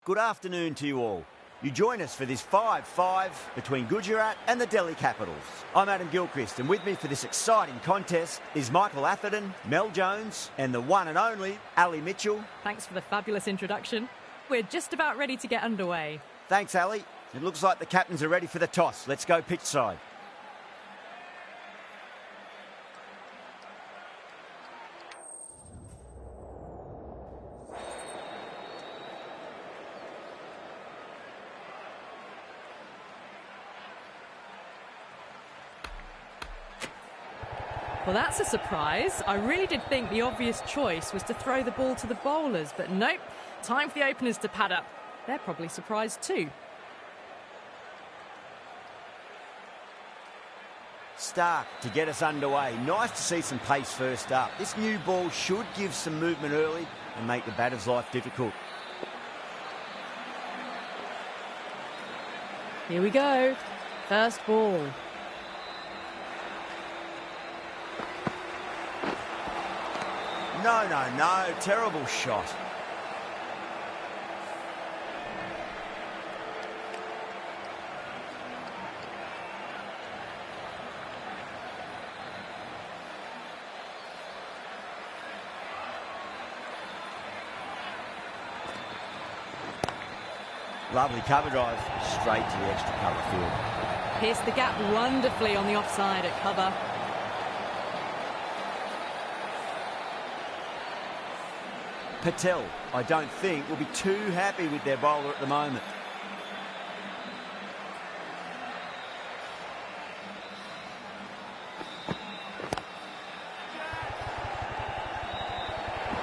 Good afternoon to you all. You join us for this 5-5 between Gujarat and the Delhi Capitals. I'm Adam Gilchrist, and with me for this exciting contest is Michael Atherton, Mel Jones, and the one and only Ali Mitchell. Thanks for the fabulous introduction. We're just about ready to get underway. Thanks, Ali. It looks like the captains are ready for the toss. Let's go pitch side. Well, that's a surprise. I really did think the obvious choice was to throw the ball to the bowlers, but nope. Time for the openers to pad up. They're probably surprised too. Stark to get us underway. Nice to see some pace first up. This new ball should give some movement early and make the batter's life difficult. Here we go. First ball. No. Terrible shot. Lovely cover drive, straight to the extra cover field. Pierced the gap wonderfully on the offside at cover. Patel, I don't think, will be too happy with their bowler at the moment.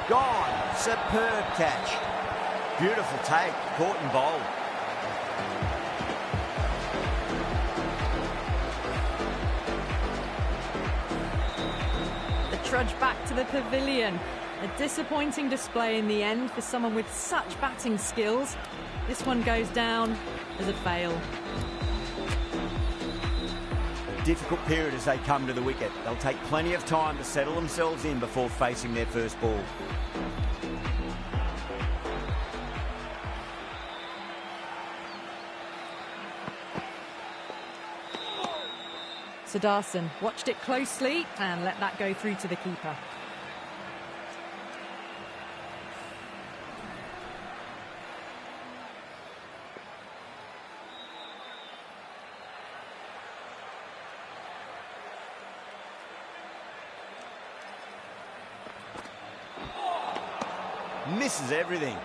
Gone. Superb catch. Beautiful take. Caught and bowled. The trudge back to the pavilion. A disappointing display in the end for someone with such batting skills. This one goes down as a fail. Difficult period as they come to the wicket. They'll take plenty of time to settle themselves in before facing their first ball. Siddharthan watched it closely and let that go through to the keeper. Misses everything.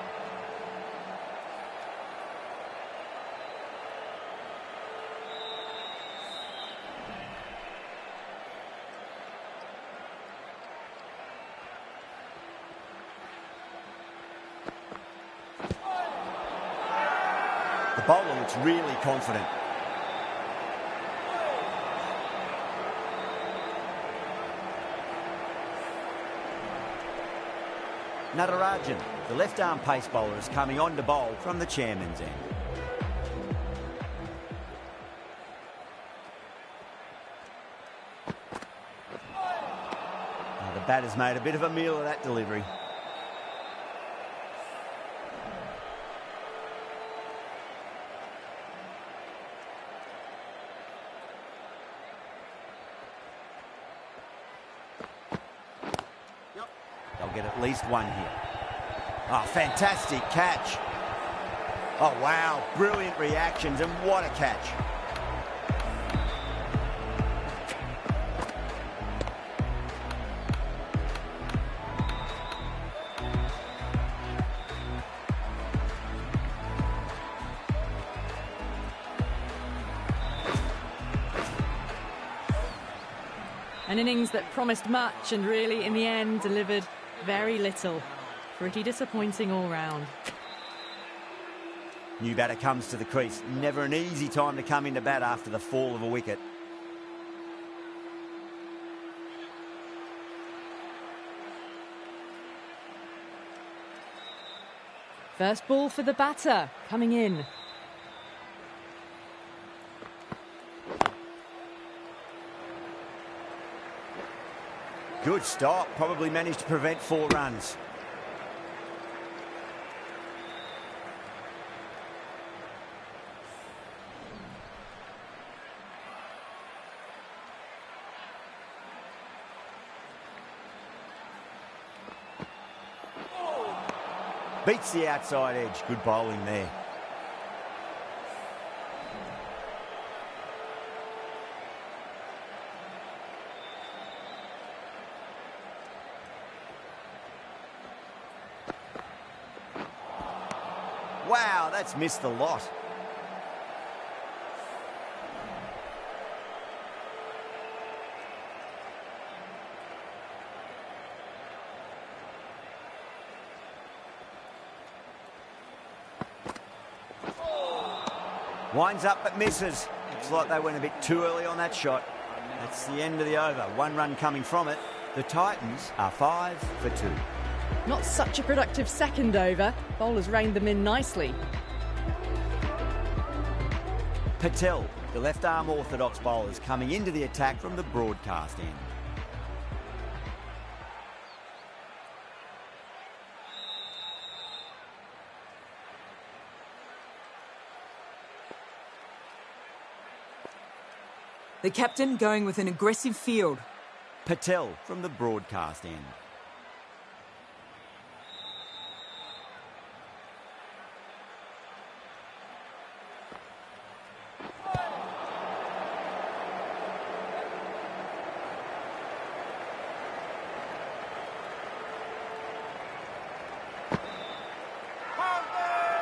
The bowler looks really confident. Natarajan, the left-arm pace bowler, is coming on to bowl from the chairman's end. The batter's made a bit of a meal of that delivery. They'll get at least one here. Oh, fantastic catch. Oh, wow. Brilliant reactions, and what a catch. An innings that promised much and really, in the end, delivered very little. Pretty disappointing all round. New batter comes to the crease. Never an easy time to come into bat after the fall of a wicket. First ball for the batter, coming in. Good stop, probably managed to prevent 4 runs. Beats the outside edge. Good bowling there. Wow, that's missed the lot. Winds up but misses. Looks like they went a bit too early on that shot. That's the end of the over. 1 run coming from it. The Titans are 5 for 2. Not such a productive second over. Bowlers reined them in nicely. Patel, the left-arm orthodox bowlers, coming into the attack from the broadcast end. The captain going with an aggressive field. Patel from the broadcast end.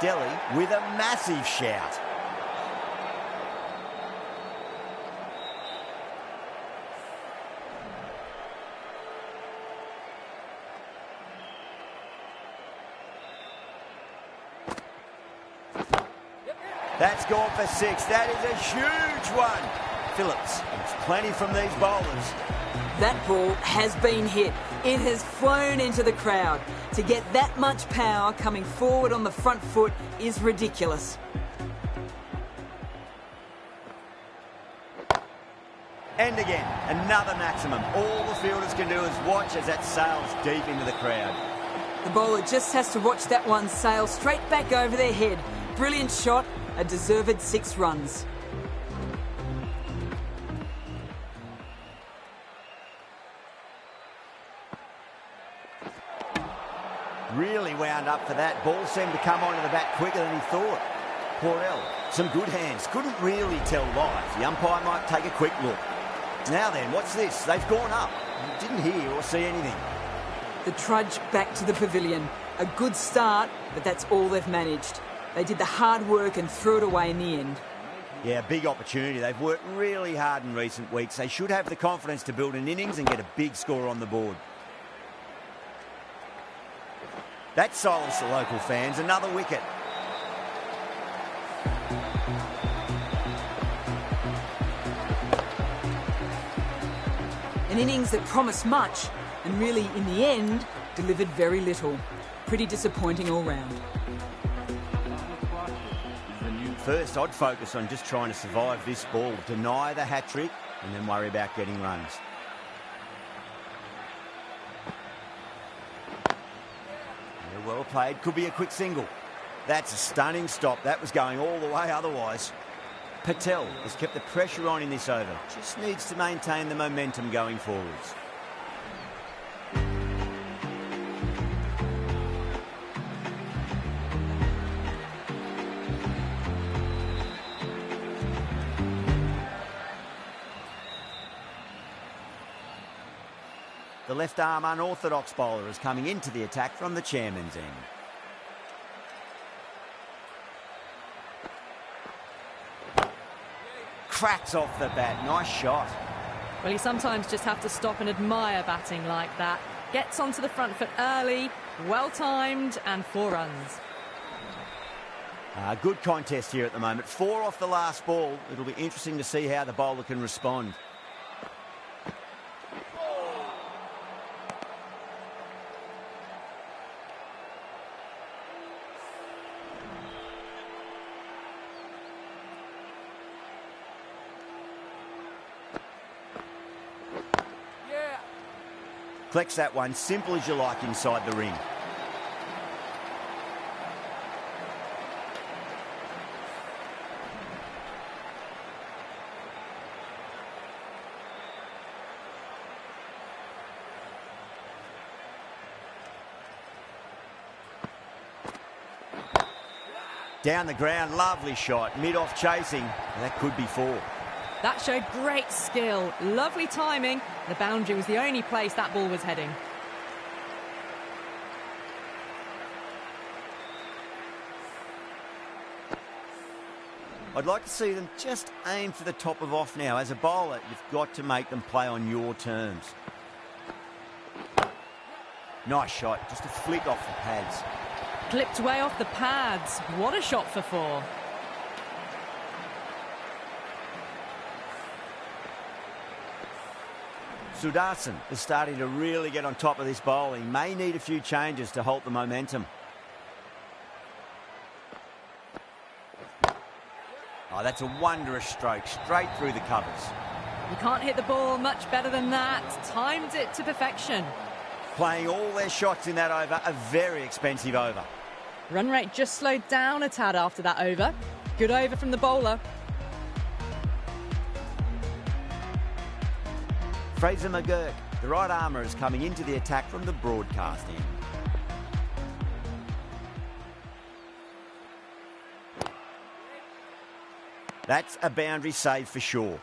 Delhi with a massive shout. That's gone for 6. That is a huge one. Phillips gets plenty from these bowlers. That ball has been hit. It has flown into the crowd. To get that much power coming forward on the front foot is ridiculous. And again, another maximum. All the fielders can do is watch as that sails deep into the crowd. The bowler just has to watch that one sail straight back over their head. Brilliant shot, a deserved 6 runs. Really wound up for that. Ball seemed to come onto the bat quicker than he thought. Porel, some good hands. Couldn't really tell live. The umpire might take a quick look. Now then, what's this? They've gone up. Didn't hear or see anything. The trudge back to the pavilion. A good start, but that's all they've managed. They did the hard work and threw it away in the end. Yeah, big opportunity. They've worked really hard in recent weeks. They should have the confidence to build an innings and get a big score on the board. That silenced the local fans. Another wicket. An innings that promised much and really, in the end, delivered very little. Pretty disappointing all round. First, I'd focus on just trying to survive this ball, deny the hat-trick, and then worry about getting runs. Yeah, well played. Could be a quick single. That's a stunning stop. That was going all the way otherwise. Patel has kept the pressure on in this over. Just needs to maintain the momentum going forwards. The left-arm unorthodox bowler is coming into the attack from the chairman's end. Cracks off the bat. Nice shot. Well, you sometimes just have to stop and admire batting like that. Gets onto the front foot early, well-timed, and 4 runs. Good contest here at the moment. 4 off the last ball. It'll be interesting to see how the bowler can respond. Collects that one, simple as you like, inside the ring. Down the ground, lovely shot. Mid-off chasing. That could be 4. That showed great skill. Lovely timing. The boundary was the only place that ball was heading. I'd like to see them just aim for the top of off now. As a bowler, you've got to make them play on your terms. Nice shot, just a flick off the pads. Clipped way off the pads. What a shot for 4. Sudarshan is starting to really get on top of this bowl. He may need a few changes to halt the momentum. Oh, that's a wondrous stroke, straight through the covers. You can't hit the ball much better than that. Timed it to perfection. Playing all their shots in that over, a very expensive over. Run rate just slowed down a tad after that over. Good over from the bowler. Fraser McGurk, the right armour, is coming into the attack from the broadcast end. That's a boundary save for sure.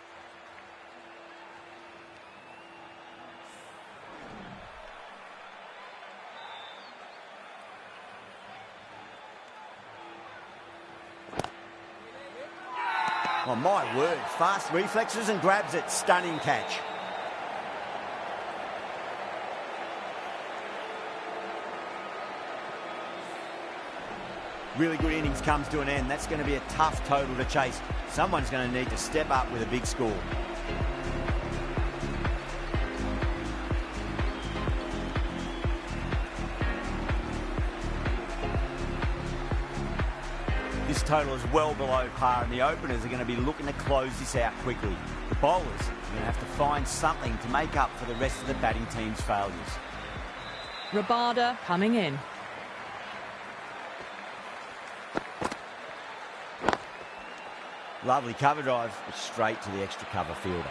Oh, my word. Fast reflexes and grabs it. Stunning catch. Really good innings comes to an end. That's going to be a tough total to chase. Someone's going to need to step up with a big score. This total is well below par, and the openers are going to be looking to close this out quickly. The bowlers are going to have to find something to make up for the rest of the batting team's failures. Rabada coming in. Lovely cover drive, but straight to the extra cover fielder.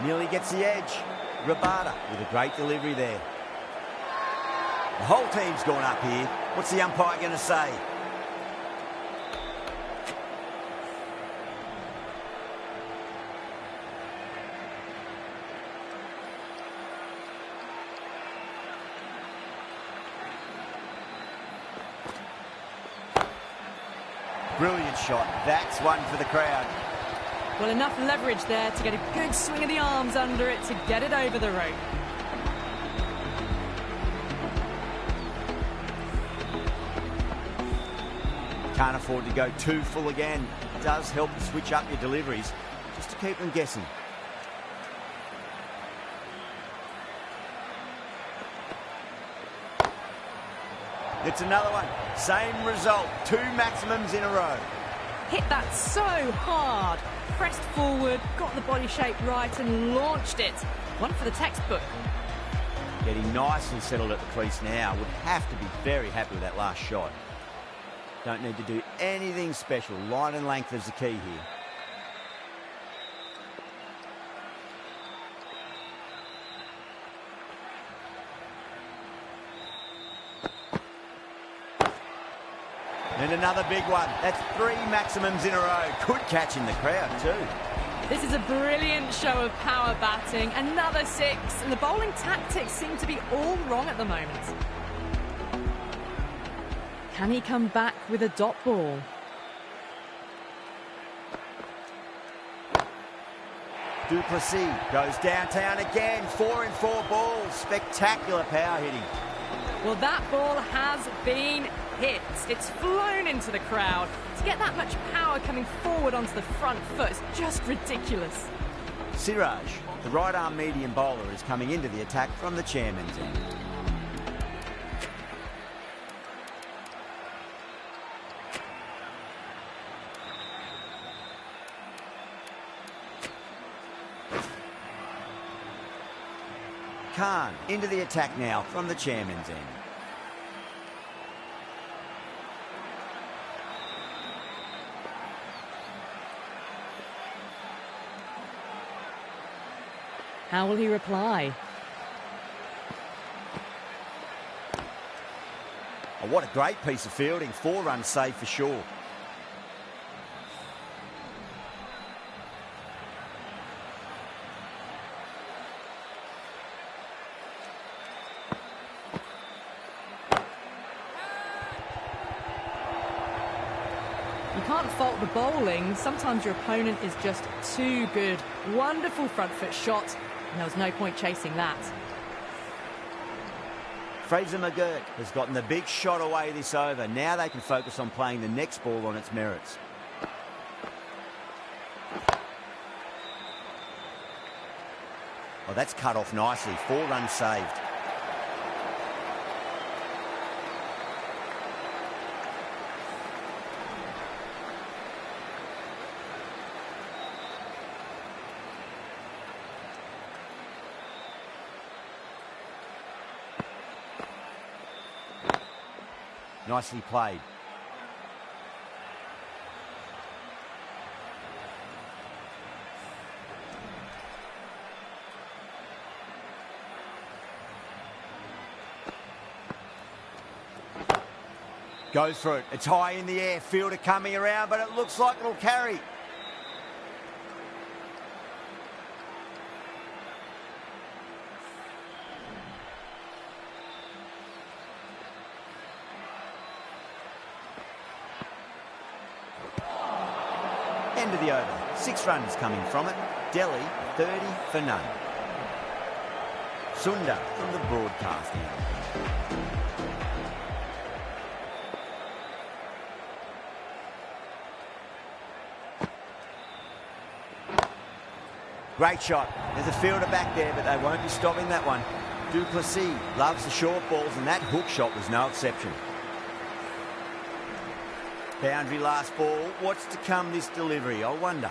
Nearly gets the edge. Rabada with a great delivery there. The whole team's gone up here. What's the umpire going to say? Brilliant shot. That's one for the crowd. Well, enough leverage there to get a good swing of the arms under it to get it over the rope. Can't afford to go too full again. It does help to switch up your deliveries, just to keep them guessing. It's another one. Same result. 2 maximums in a row. Hit that so hard. Pressed forward, got the body shape right and launched it. One for the textbook. Getting nicely settled at the crease now. Would have to be very happy with that last shot. Don't need to do anything special. Line and length is the key here. And another big one. That's 3 maximums in a row. Good catch in the crowd too. This is a brilliant show of power batting. Another 6, and the bowling tactics seem to be all wrong at the moment. Can he come back with a dot ball? Duplessis goes downtown again. 4 in 4 balls. Spectacular power hitting. Well, that ball has been hit. It's flown into the crowd. To get that much power coming forward onto the front foot is just ridiculous. Siraj, the right arm medium bowler, is coming into the attack from the chairman's end. Khan into the attack now from the chairman's end. How will he reply? Oh, what a great piece of fielding. 4-run save for sure. You can't fault the bowling. Sometimes your opponent is just too good. Wonderful front foot shot, and there was no point chasing that. Fraser McGurk has gotten the big shot away this over. Now they can focus on playing the next ball on its merits. Oh, that's cut off nicely. 4 runs saved. Nicely played. Goes for it. It's high in the air. Fielder coming around, but it looks like it'll carry. End of the over. 6 runs coming from it. Delhi 30 for none. Sundar from the broadcasting. Great shot. There's a fielder back there, but they won't be stopping that one. Duplessis loves the short balls, and that hook shot was no exception. Boundary last ball. What's to come this delivery, I wonder.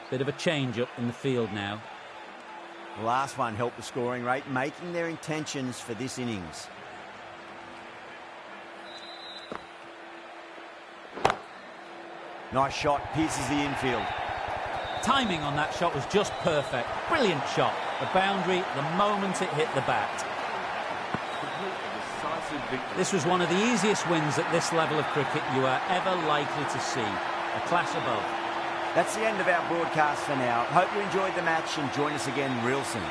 Bit of a change-up in the field now. The last one helped the scoring rate, making their intentions for this innings. Nice shot, pierces the infield. Timing on that shot was just perfect. Brilliant shot. The boundary the moment it hit the bat. This was one of the easiest wins at this level of cricket you are ever likely to see. A class above. That's the end of our broadcast for now. Hope you enjoyed the match and join us again real soon.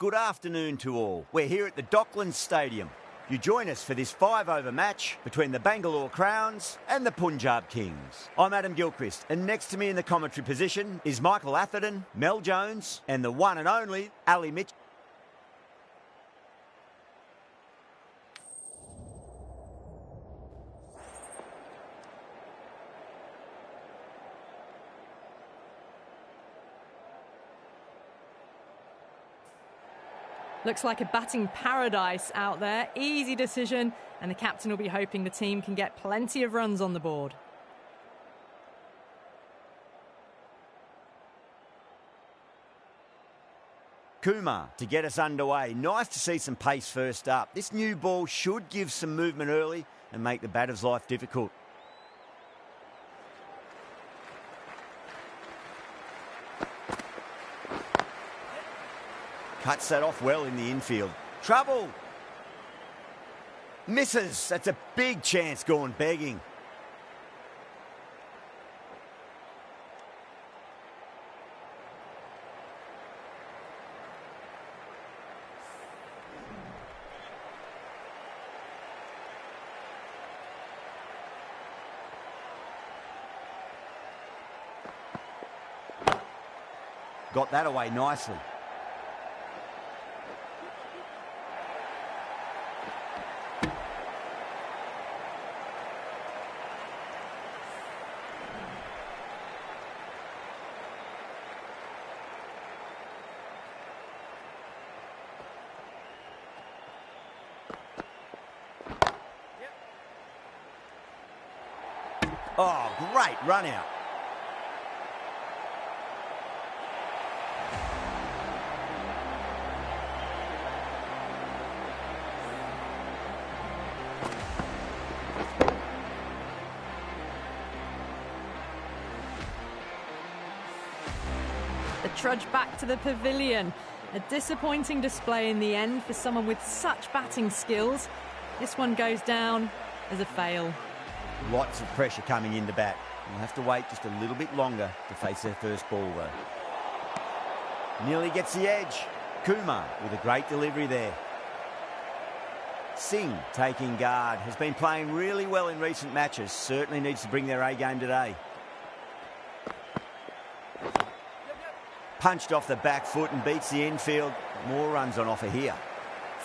good afternoon to all. We're here at the Docklands Stadium. You join us for this 5-over match between the Bangalore Crowns and the Punjab Kings. I'm Adam Gilchrist, and next to me in the commentary position is Michael Atherton, Mel Jones, and the one and only Ali Mitch. Looks like a batting paradise out there. Easy decision, and the captain will be hoping the team can get plenty of runs on the board. Kumar to get us underway. Nice to see some pace first up. This new ball should give some movement early and make the batter's life difficult. Cuts that off well in the infield. Trouble! Misses. That's a big chance gone begging. Got that away nicely. Oh, great run out. The trudge back to the pavilion. A disappointing display in the end for someone with such batting skills. This one goes down as a fail. Lots of pressure coming in to bat. We'll have to wait just a little bit longer to face their first ball, though. Nearly gets the edge. Kumar with a great delivery there. Singh taking guard. Has been playing really well in recent matches. Certainly needs to bring their A game today. Punched off the back foot and beats the infield. More runs on offer here.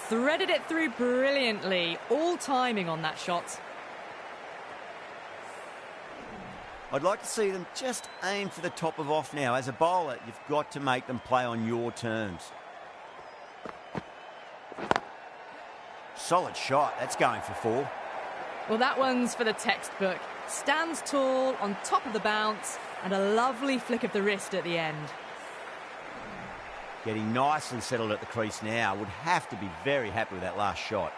Threaded it through brilliantly. All timing on that shot. I'd like to see them just aim for the top of off now. As a bowler, you've got to make them play on your terms. Solid shot. That's going for 4. Well, that one's for the textbook. Stands tall on top of the bounce and a lovely flick of the wrist at the end. Getting nicely settled at the crease now. Would have to be very happy with that last shot.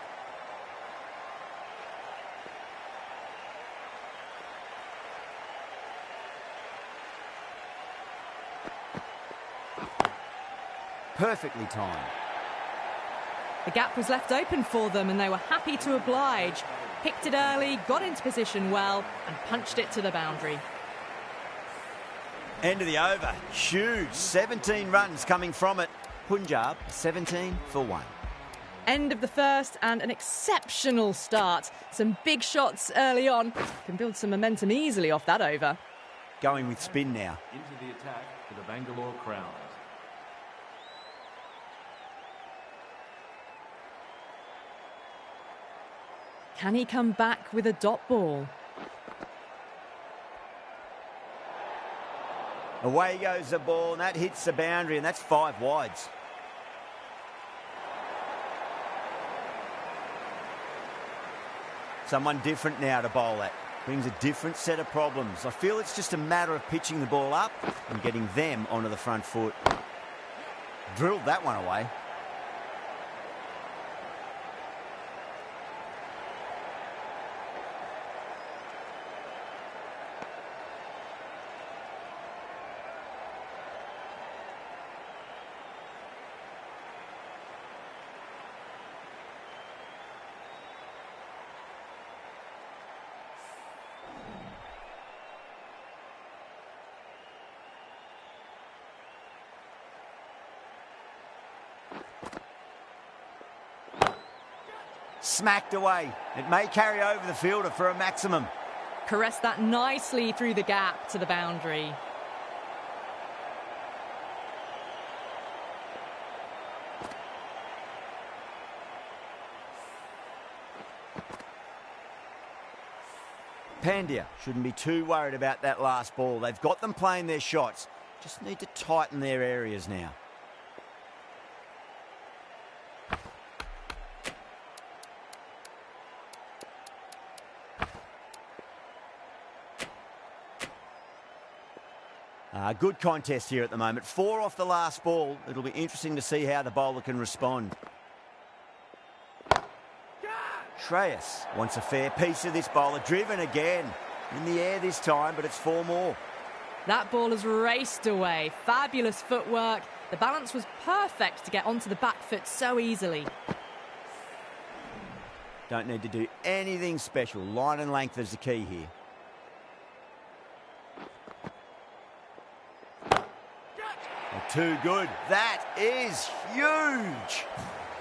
Perfectly timed. The gap was left open for them and they were happy to oblige. Picked it early, got into position well and punched it to the boundary. End of the over. Huge. 17 runs coming from it. Punjab 17 for 1. End of the first and an exceptional start. Some big shots early on. Can build some momentum easily off that over. Going with spin now. Into the attack for the Bangalore Crowns. Can he come back with a dot ball? Away goes the ball, and that hits the boundary, and that's 5 wides. Someone different now to bowl at. Brings a different set of problems. I feel it's just a matter of pitching the ball up and getting them onto the front foot. Drilled that one away. Smacked away. It may carry over the fielder for a maximum. Caressed that nicely through the gap to the boundary. Pandya shouldn't be too worried about that last ball. They've got them playing their shots. Just need to tighten their areas now. Good contest here at the moment. 4 off the last ball. It'll be interesting to see how the bowler can respond. Shreyas wants a fair piece of this bowler. Driven again. In the air this time, but it's 4 more. That ball has raced away. Fabulous footwork. The balance was perfect to get onto the back foot so easily. Don't need to do anything special. Line and length is the key here. Too good. That is huge.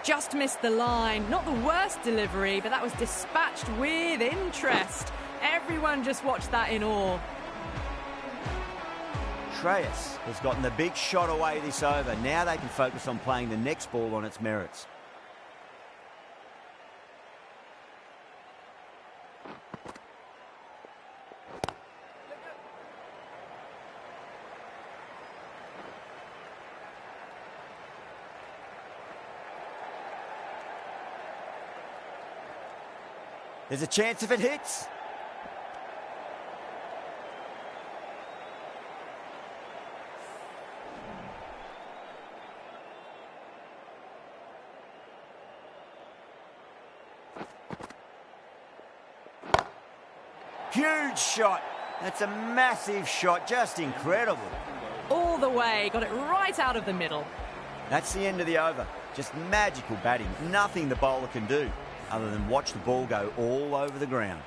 Just missed the line. Not the worst delivery, but that was dispatched with interest. Everyone just watched that in awe. Shreyas has gotten the big shot away this over. Now they can focus on playing the next ball on its merits. There's a chance if it hits. Huge shot. That's a massive shot. Just incredible. All the way. Got it right out of the middle. That's the end of the over. Just magical batting. Nothing the bowler can do other than watch the ball go all over the ground.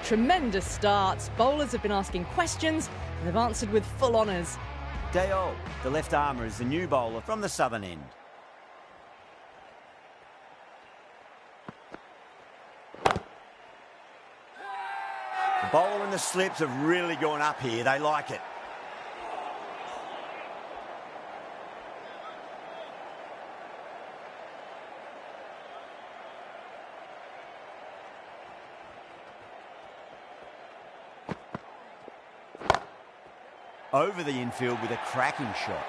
Tremendous starts. Bowlers have been asking questions and they've answered with full honours. Dayol, the left armour, is the new bowler from the southern end. The bowler and the slips have really gone up here. They like it. Over the infield with a cracking shot.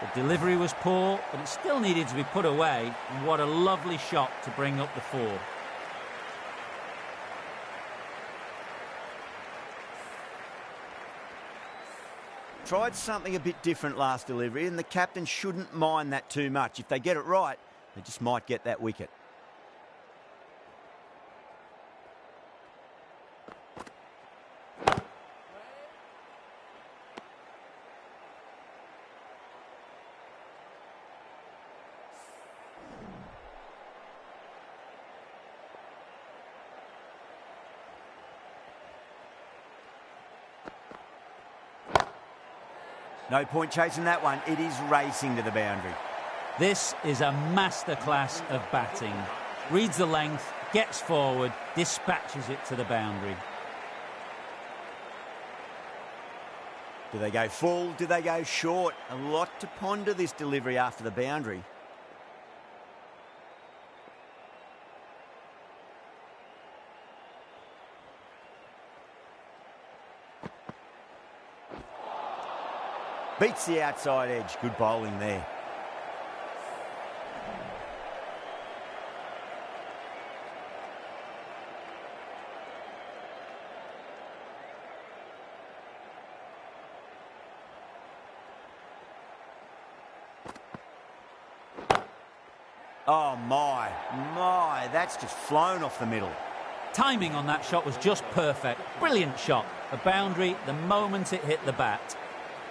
The delivery was poor, but it still needed to be put away. And what a lovely shot to bring up the 4. Tried something a bit different last delivery, and the captain shouldn't mind that too much. If they get it right, they just might get that wicket. No point chasing that one. It is racing to the boundary. This is a masterclass of batting. Reads the length, gets forward, dispatches it to the boundary. Do they go full? Do they go short? A lot to ponder this delivery after the boundary. Beats the outside edge. Good bowling there. Oh my, that's just flown off the middle. Timing on that shot was just perfect. Brilliant shot. A boundary the moment it hit the bat.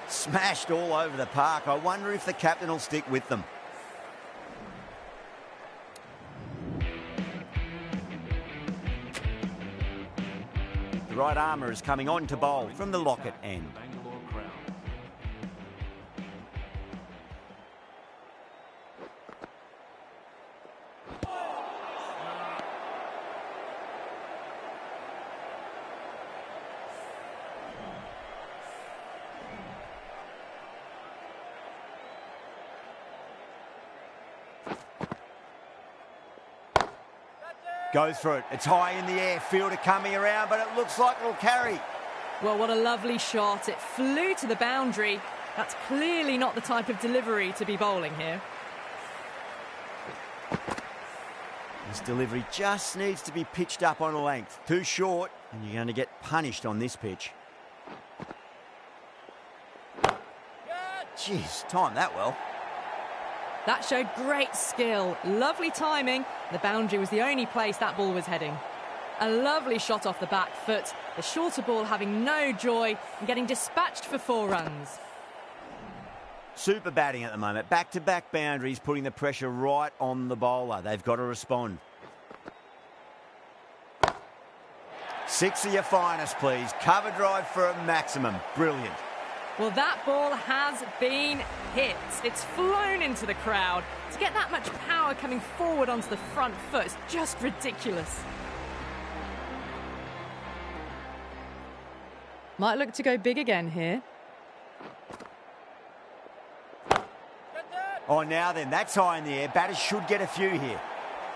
Smashed all over the park. I wonder if the captain will stick with them. The right armour is coming on to bowl from the Lockett end. Bangalore crowd. Goes for it. It's high in the air. Fielder coming around, but it looks like it'll carry. Well, what a lovely shot. It flew to the boundary. That's clearly not the type of delivery to be bowling here. This delivery just needs to be pitched up on a length. Too short, and you're going to get punished on this pitch. Jeez, timed that well. That showed great skill. Lovely timing. The boundary was the only place that ball was heading. A lovely shot off the back foot. The shorter ball having no joy and getting dispatched for 4 runs. Super batting at the moment. Back-to-back boundaries, putting the pressure right on the bowler. They've got to respond. 6 of your finest, please. Cover drive for a maximum. Brilliant. Well, that ball has been hit. It's flown into the crowd. To get that much power coming forward onto the front foot is just ridiculous. Might look to go big again here. Oh, now then, that's high in the air. Batters should get a few here.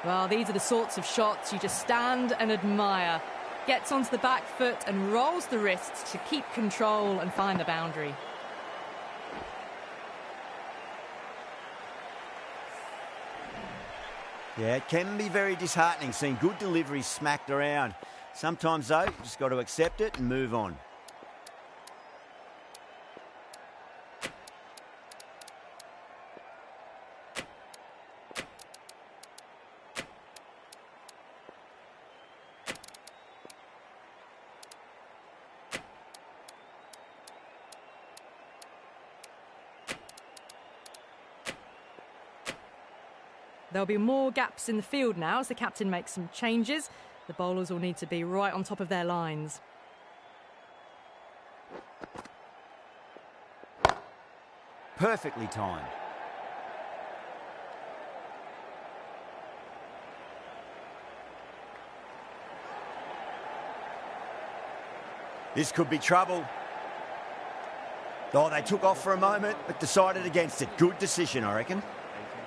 Well, these are the sorts of shots you just stand and admire. Gets onto the back foot and rolls the wrists to keep control and find the boundary. Yeah, it can be very disheartening seeing good deliveries smacked around. Sometimes, though, you just got to accept it and move on. There'll be more gaps in the field now as the captain makes some changes. The bowlers will need to be right on top of their lines. Perfectly timed. This could be trouble. Oh, they took off for a moment, but decided against it. Good decision, I reckon.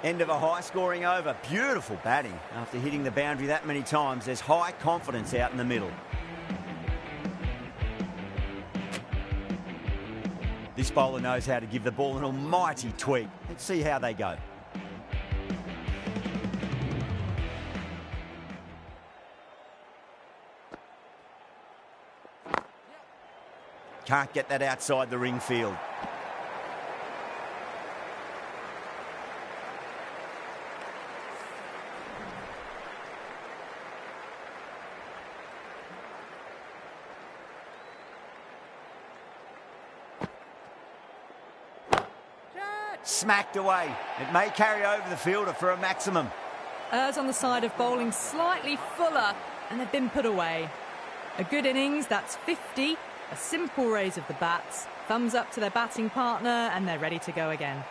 End of a high-scoring over. Beautiful batting. After hitting the boundary that many times, there's high confidence out in the middle. This bowler knows how to give the ball an almighty tweak. Let's see how they go. Can't get that outside the ring field. Smacked away. It may carry over the fielder for a maximum. Errs on the side of bowling slightly fuller, and they've been put away. A good innings, that's 50. A simple raise of the bats. Thumbs up to their batting partner, and they're ready to go again.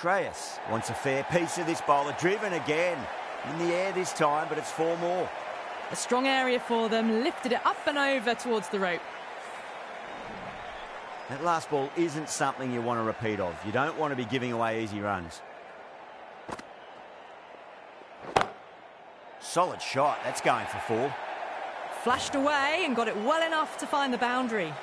Shreyas wants a fair piece of this bowler. Driven again. In the air this time, but it's 4 more. A strong area for them. Lifted it up and over towards the rope. That last ball isn't something you want to repeat of. You don't want to be giving away easy runs. Solid shot. That's going for 4. Flashed away and got it well enough to find the boundary.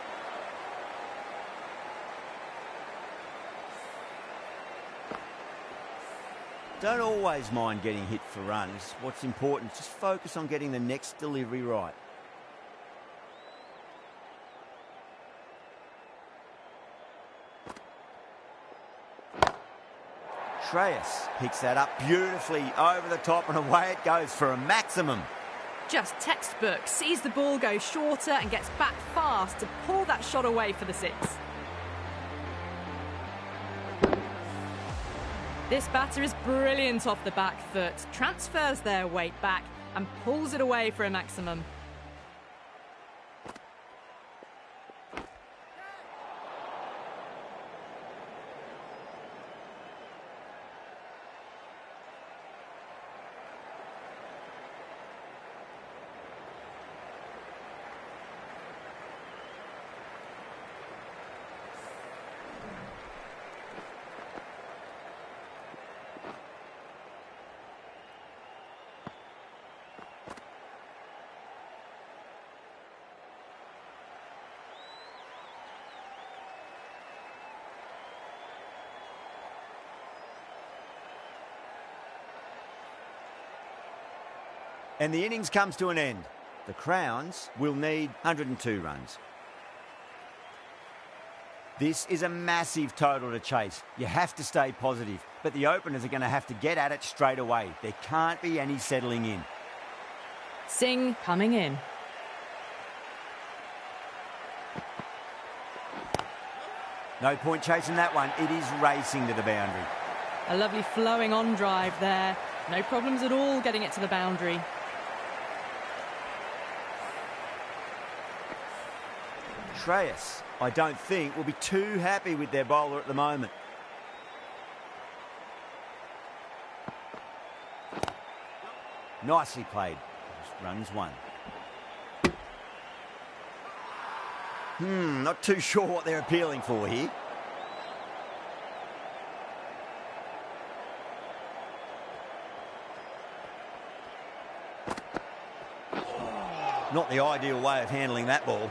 Don't always mind getting hit for runs. What's important is just focus on getting the next delivery right. Shreyas picks that up beautifully over the top and away it goes for a maximum. Just textbook. Sees the ball go shorter and gets back fast to pull that shot away for the 6. This batter is brilliant off the back foot, transfers their weight back and pulls it away for a maximum. And the innings comes to an end. The Crowns will need 102 runs. This is a massive total to chase. You have to stay positive, but the openers are going to have to get at it straight away. There can't be any settling in. Singh coming in. No point chasing that one. It is racing to the boundary. A lovely flowing on drive there. No problems at all getting it to the boundary. Shreyas, I don't think, will be too happy with their bowler at the moment. Nicely played. Just runs one. Not too sure what they're appealing for here. Not the ideal way of handling that ball.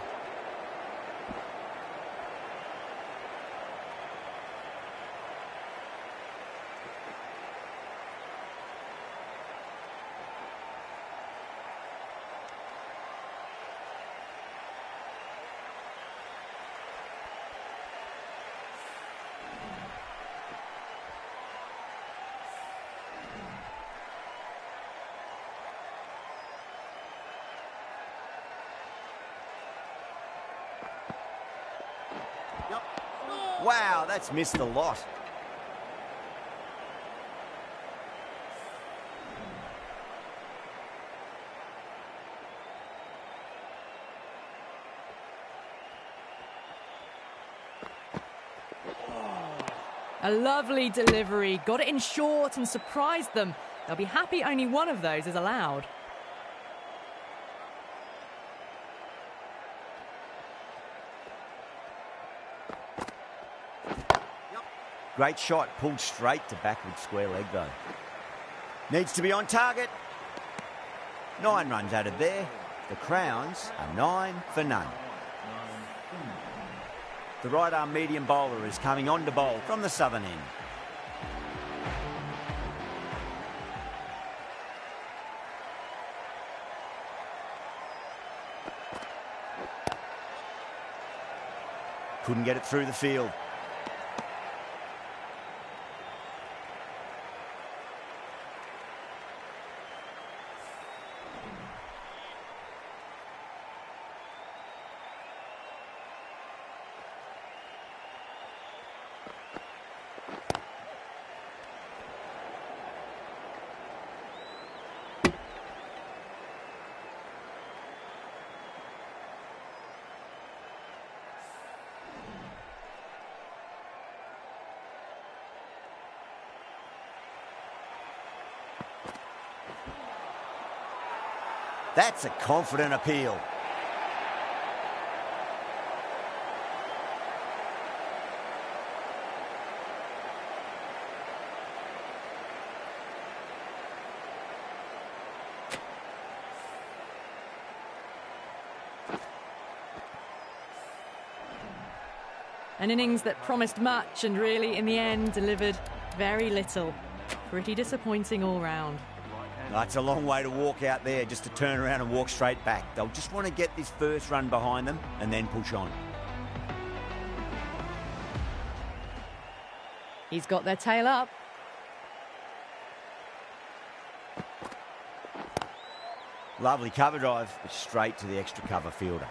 Wow, that's missed a lot. A lovely delivery. Got it in short and surprised them. They'll be happy only one of those is allowed. Great shot, pulled straight to backward square leg though. Needs to be on target. 9 runs added there. The Crowns are 9 for none. The right arm medium bowler is coming on to bowl from the southern end. Couldn't get it through the field. That's a confident appeal. An innings that promised much and really, in the end, delivered very little. Pretty disappointing all round. It's a long way to walk out there just to turn around and walk straight back. They'll just want to get this first run behind them and then push on. He's got their tail up. Lovely cover drive, but straight to the extra cover fielder.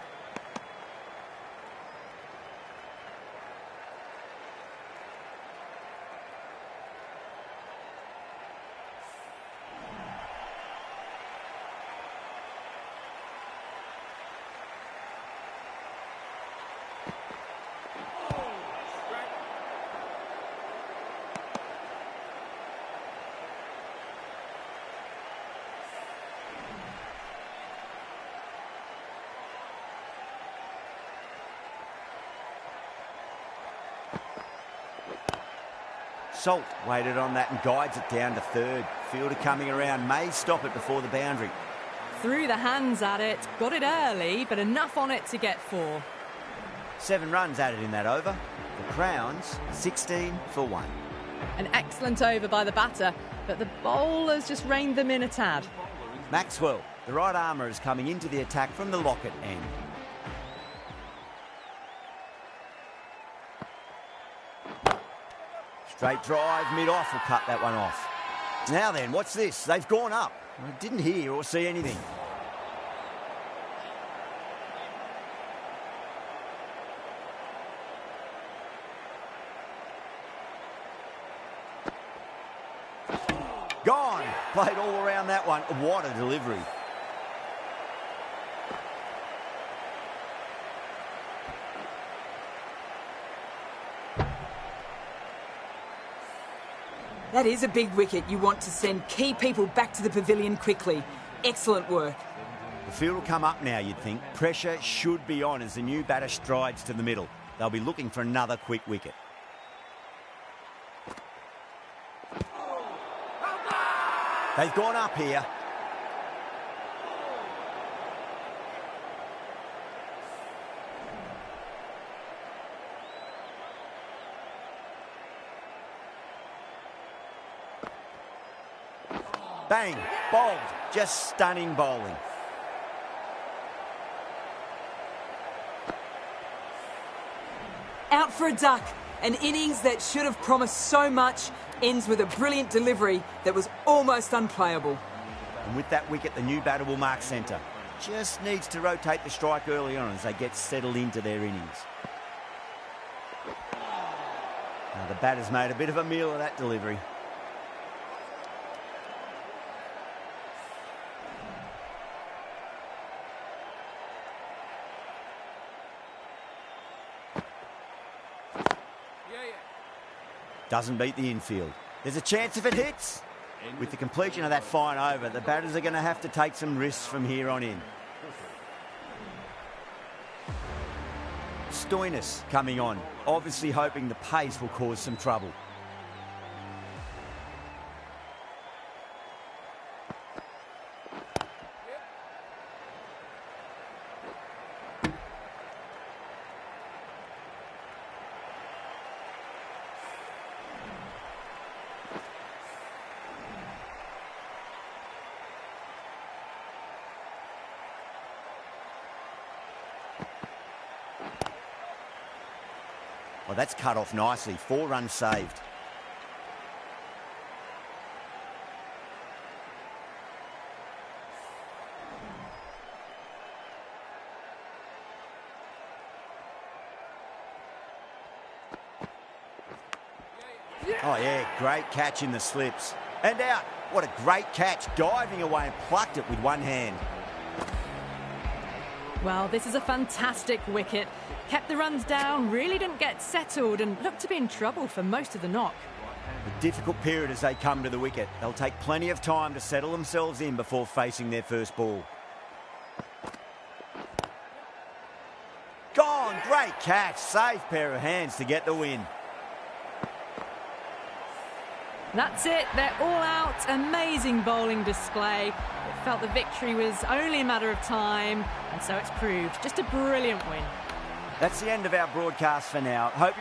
Salt waited on that and guides it down to third. Fielder coming around, may stop it before the boundary. Threw the hands at it, got it early, but enough on it to get 4. 7 runs added in that over. The Crowns, 16 for 1. An excellent over by the batter, but the bowlers just reined them in a tad. Maxwell, the right armour, is coming into the attack from the Lockett end. Straight drive, mid-off will cut that one off. Now then, what's this? They've gone up. I didn't hear or see anything. Gone. Played all around that one. What a delivery. That is a big wicket. You want to send key people back to the pavilion quickly. Excellent work. The field will come up now, you'd think. Pressure should be on as the new batter strides to the middle. They'll be looking for another quick wicket. They've gone up here. Bang, bowled, just stunning bowling. Out for a duck. An innings that should have promised so much ends with a brilliant delivery that was almost unplayable. And with that wicket, the new batter will mark centre. Just needs to rotate the strike early on as they get settled into their innings. Now the batter's made a bit of a meal of that delivery. Doesn't beat the infield. There's a chance if it hits. With the completion of that fine over, the batters are going to have to take some risks from here on in. Stoinis coming on, obviously hoping the pace will cause some trouble. Well, that's cut off nicely. 4 runs saved. Oh, yeah, great catch in the slips. And out. What a great catch. Diving away and plucked it with one hand. Well, this is a fantastic wicket. Kept the runs down, really didn't get settled and looked to be in trouble for most of the knock. A difficult period as they come to the wicket. They'll take plenty of time to settle themselves in before facing their first ball. Gone, great catch. Safe pair of hands to get the win. That's it, they're all out. Amazing bowling display. It felt the victory was only a matter of time, and so it's proved. Just a brilliant win. That's the end of our broadcast for now. Hope